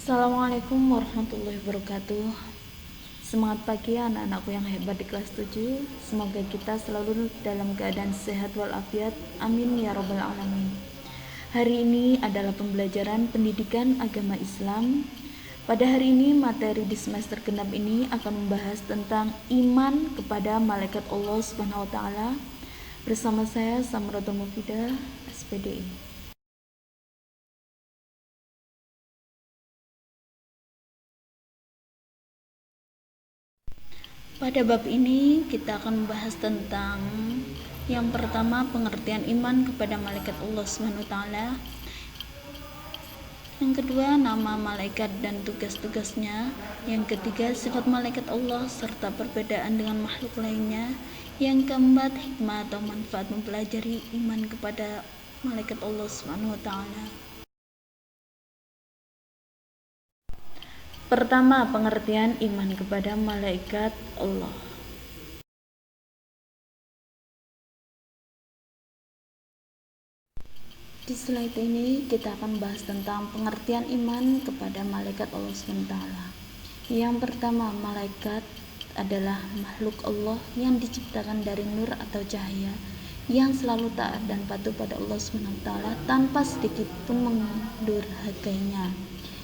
Assalamualaikum warahmatullahi wabarakatuh. Semangat pagi anak-anakku yang hebat di kelas 7. Semoga kita selalu dalam keadaan sehat walafiat. Amin ya robbal alamin. Hari ini adalah pembelajaran pendidikan agama Islam. Pada hari ini materi di semester genap ini akan membahas tentang iman kepada malaikat Allah Subhanahu wa taala. Bersama saya Samratul Mufidah, SPDI. Pada bab ini kita akan membahas tentang yang pertama, pengertian iman kepada malaikat Allah Subhanahu wa taala. Yang kedua, nama malaikat dan tugas-tugasnya. Yang ketiga, sifat malaikat Allah serta perbedaan dengan makhluk lainnya. Yang keempat, hikmah atau manfaat mempelajari iman kepada malaikat Allah Subhanahu wa taala. Pertama, pengertian iman kepada malaikat Allah. Di slide ini kita akan bahas tentang pengertian iman kepada malaikat Allah SWT. Yang pertama, malaikat adalah makhluk Allah yang diciptakan dari nur atau cahaya, yang selalu taat dan patuh pada Allah SWT tanpa sedikit pun mendurhakainya.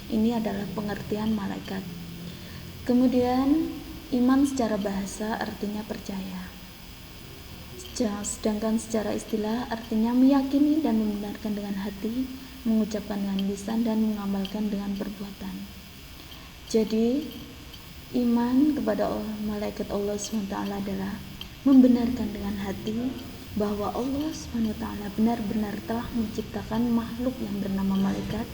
Ini adalah pengertian malaikat. Kemudian, iman secara bahasa artinya percaya. Sedangkan secara istilah artinya meyakini dan membenarkan dengan hati, mengucapkan dengan lisan, dan mengamalkan dengan perbuatan. Jadi, iman kepada malaikat Allah SWT adalah membenarkan dengan hati bahwa Allah SWT benar-benar telah menciptakan makhluk yang bernama malaikat.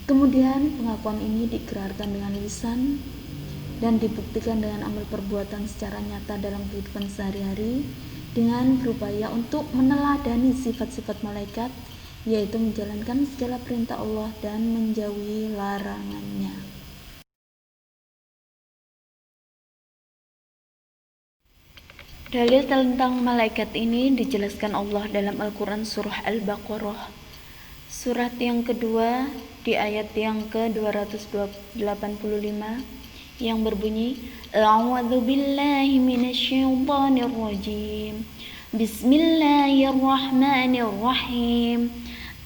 Kemudian pengakuan ini diikrarkan dengan lisan dan dibuktikan dengan amal perbuatan secara nyata dalam kehidupan sehari-hari dengan berupaya untuk meneladani sifat-sifat malaikat, yaitu menjalankan segala perintah Allah dan menjauhi larangannya. Dalil tentang malaikat ini dijelaskan Allah dalam Al-Quran surah Al-Baqarah, surat yang kedua di ayat yang ke-285 yang berbunyi, A'udzu billahi minasyaitonir rajim. Bismillahirrahmanirrahim.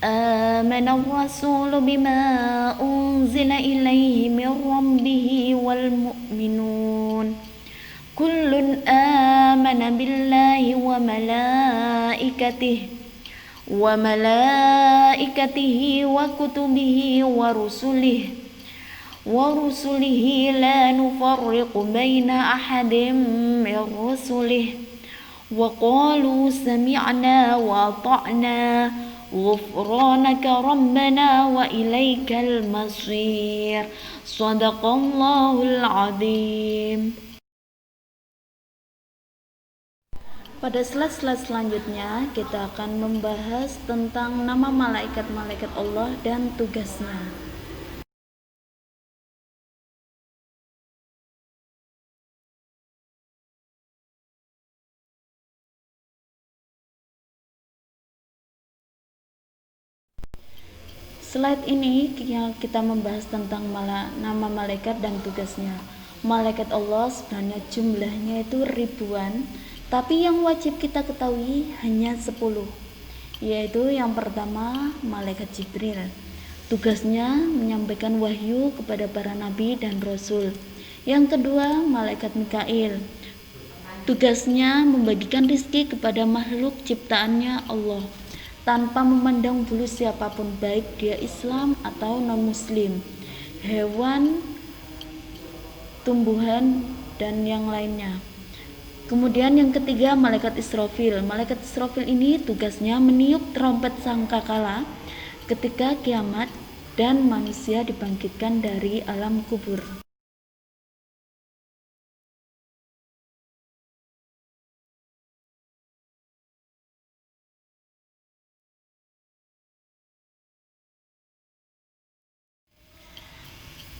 Amana ar-rasulu bima unzila ilaihi min rabbih wal mu'minun. Kullun amana billahi wa malaikatihi wa kutubihi wa rusulihi la nufarriqu baina ahadin min rusulihi wa qalu sami'na wa ata'na ghufranaka rabbana wa ilaikal masir. Shadaqallahul azim. Pada slide selanjutnya kita akan membahas tentang nama malaikat-malaikat Allah dan tugasnya. Slide ini kita membahas tentang nama malaikat dan tugasnya. Malaikat Allah sebenarnya jumlahnya itu ribuan, tapi yang wajib kita ketahui hanya 10, yaitu yang pertama malaikat Jibril. Tugasnya menyampaikan wahyu kepada para nabi dan rasul. Yang kedua malaikat Mikail. Tugasnya membagikan rizki kepada makhluk ciptaannya Allah, tanpa memandang bulu siapapun, baik dia Islam atau non-Muslim, hewan, tumbuhan, dan yang lainnya. Kemudian yang ketiga malaikat Israfil. Malaikat Israfil ini tugasnya meniup trompet sangkakala ketika kiamat dan manusia dibangkitkan dari alam kubur.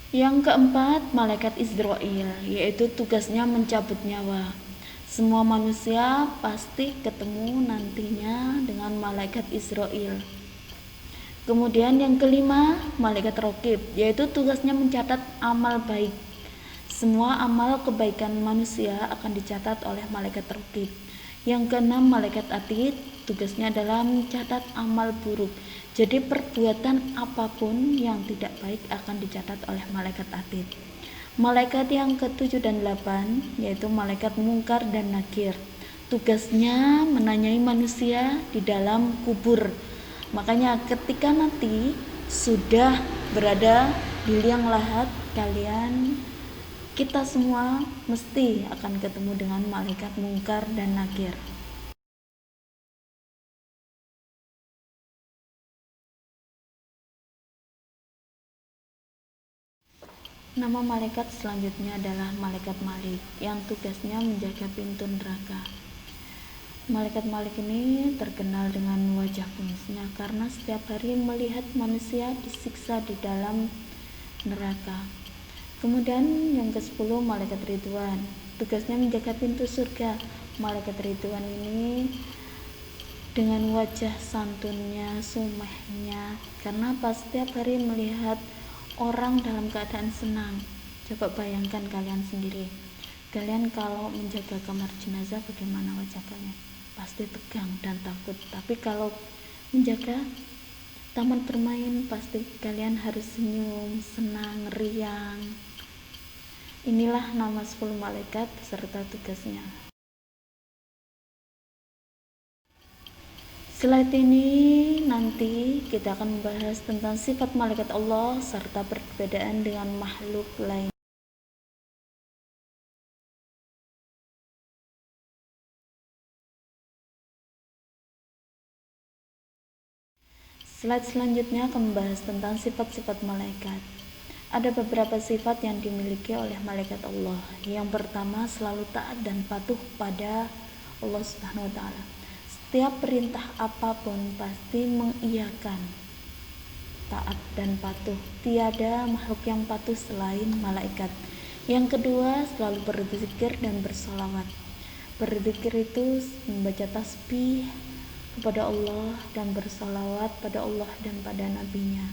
Yang keempat, malaikat Israil, yaitu tugasnya mencabut nyawa. Semua manusia pasti ketemu nantinya dengan malaikat Israil. Kemudian yang kelima, malaikat raqib, yaitu tugasnya mencatat amal baik. Semua amal kebaikan manusia akan dicatat oleh malaikat raqib. Yang keenam, malaikat atid, tugasnya adalah mencatat amal buruk. Jadi perbuatan apapun yang tidak baik akan dicatat oleh malaikat atid. Malaikat yang ke-7 dan 8, yaitu malaikat mungkar dan nakir. Tugasnya menanyai manusia di dalam kubur. Makanya ketika nanti sudah berada di liang lahat, kita semua mesti akan ketemu dengan malaikat mungkar dan nakir. Nama malaikat selanjutnya adalah malaikat Malik, yang tugasnya menjaga pintu neraka. Malaikat Malik ini terkenal dengan wajah kumisnya karena setiap hari melihat manusia disiksa di dalam neraka. Kemudian yang ke-10, malaikat Ridwan, tugasnya menjaga pintu surga. Malaikat Ridwan ini dengan wajah santunnya, sumehnya, karena pas setiap hari melihat orang dalam keadaan senang. Coba bayangkan kalian sendiri, kalian kalau menjaga kamar jenazah bagaimana wajah kalian? Pasti tegang dan takut. Tapi kalau menjaga taman bermain, pasti kalian harus senyum, senang, riang. Inilah nama 10 malaikat beserta tugasnya. Slide ini nanti kita akan membahas tentang sifat malaikat Allah serta perbedaan dengan makhluk lain. Slide selanjutnya akan membahas tentang sifat-sifat malaikat. Ada beberapa sifat yang dimiliki oleh malaikat Allah. Yang pertama, selalu taat dan patuh pada Allah Subhanahu wa taala. Setiap perintah apapun pasti mengiyakan, taat dan patuh. Tiada makhluk yang patuh selain malaikat. Yang kedua, selalu berzikir dan bersolawat. Berzikir itu membaca tasbih kepada Allah dan bersolawat pada Allah dan pada nabinya.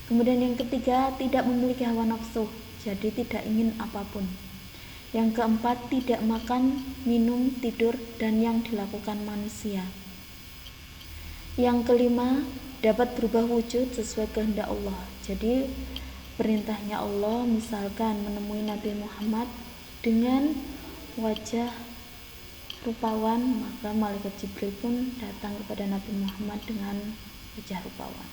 Kemudian yang ketiga, tidak memiliki hawa nafsu, jadi tidak ingin apapun. Yang keempat, tidak makan, minum, tidur, dan yang dilakukan manusia. Yang kelima, dapat berubah wujud sesuai kehendak Allah. Jadi perintahnya Allah, misalkan menemui Nabi Muhammad dengan wajah rupawan, maka malaikat Jibril pun datang kepada Nabi Muhammad dengan wajah rupawan.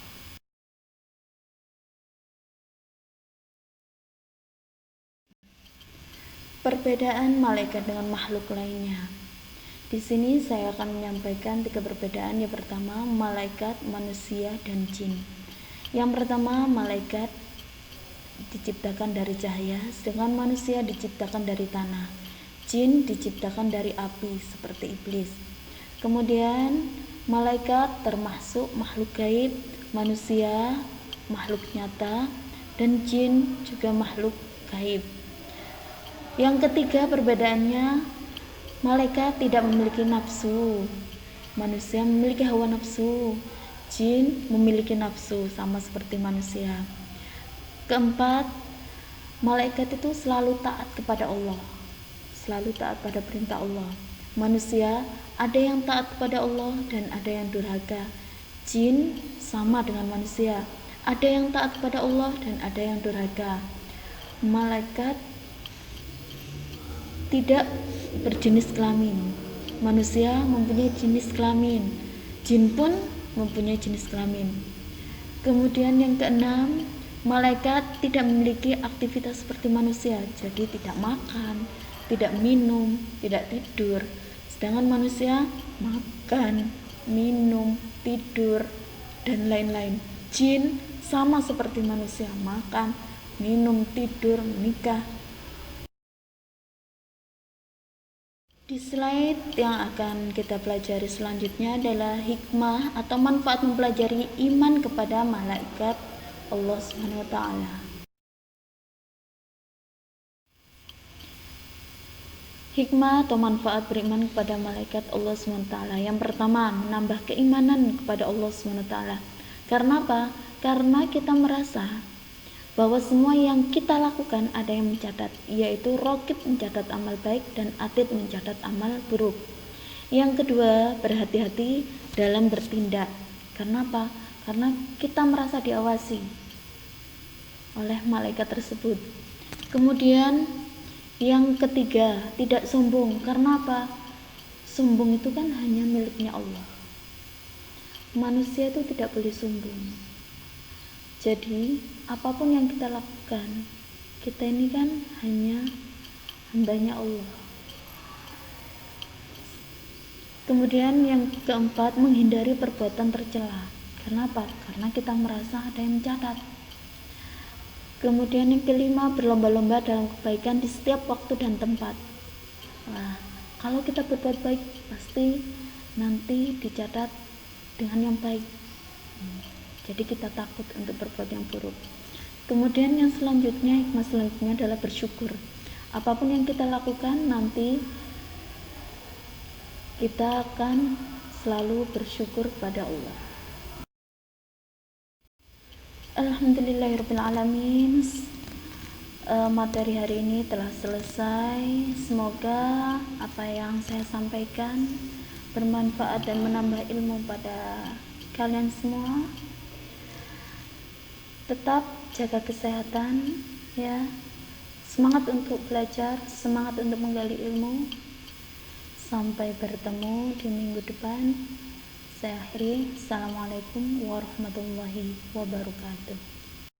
Perbedaan malaikat dengan makhluk lainnya. Di sini saya akan menyampaikan 3 perbedaan. Yang pertama, malaikat, manusia, dan jin. Yang pertama, malaikat diciptakan dari cahaya, sedangkan manusia diciptakan dari tanah. Jin diciptakan dari api seperti iblis. Kemudian malaikat termasuk makhluk gaib, manusia makhluk nyata, dan jin juga makhluk gaib. Yang ketiga perbedaannya, malaikat tidak memiliki nafsu, manusia memiliki hawa nafsu, jin memiliki nafsu sama seperti manusia. Keempat, malaikat itu selalu taat kepada Allah, selalu taat pada perintah Allah. Manusia ada yang taat kepada Allah dan ada yang durhaka. Jin sama dengan manusia, ada yang taat kepada Allah dan ada yang durhaka. Malaikat tidak berjenis kelamin, manusia mempunyai jenis kelamin, jin pun mempunyai jenis kelamin. Kemudian yang keenam, malaikat tidak memiliki aktivitas seperti manusia, jadi tidak makan, tidak minum, tidak tidur. Sedangkan manusia makan, minum, tidur, dan lain-lain. Jin sama seperti manusia, makan, minum, tidur, menikah. Di slide yang akan kita pelajari selanjutnya adalah hikmah atau manfaat mempelajari iman kepada malaikat Allah Subhanahu wa taala. Hikmah atau manfaat beriman kepada malaikat Allah SWT. Yang pertama, menambah keimanan kepada Allah SWT. Karena apa? Karena kita merasa bahwa semua yang kita lakukan ada yang mencatat, yaitu Raqib mencatat amal baik dan Atid mencatat amal buruk. Yang kedua, berhati-hati dalam bertindak. Karena apa? Karena kita merasa diawasi oleh malaikat tersebut. Kemudian yang ketiga, tidak sombong. Karena apa? Sombong itu kan hanya miliknya Allah. Manusia itu tidak boleh sombong. Jadi apapun yang kita lakukan, kita ini kan hanya hambanya Allah. Kemudian yang keempat, menghindari perbuatan tercela. Karena apa? Karena kita merasa ada yang mencatat. Kemudian yang kelima, berlomba-lomba dalam kebaikan di setiap waktu dan tempat. Nah, kalau kita berbuat baik, pasti nanti dicatat dengan yang baik. Jadi kita takut untuk berbuat yang buruk. Kemudian yang selanjutnya, hikmah selanjutnya adalah bersyukur. Apapun yang kita lakukan, nanti kita akan selalu bersyukur pada Allah. Alhamdulillahirrahmanirrahim. Materi hari ini telah selesai. Semoga apa yang saya sampaikan bermanfaat dan menambah ilmu pada kalian semua. Tetap jaga kesehatan ya. Semangat untuk belajar, semangat untuk menggali ilmu. Sampai bertemu di minggu depan. Saya akhiri. Assalamualaikum warahmatullahi wabarakatuh.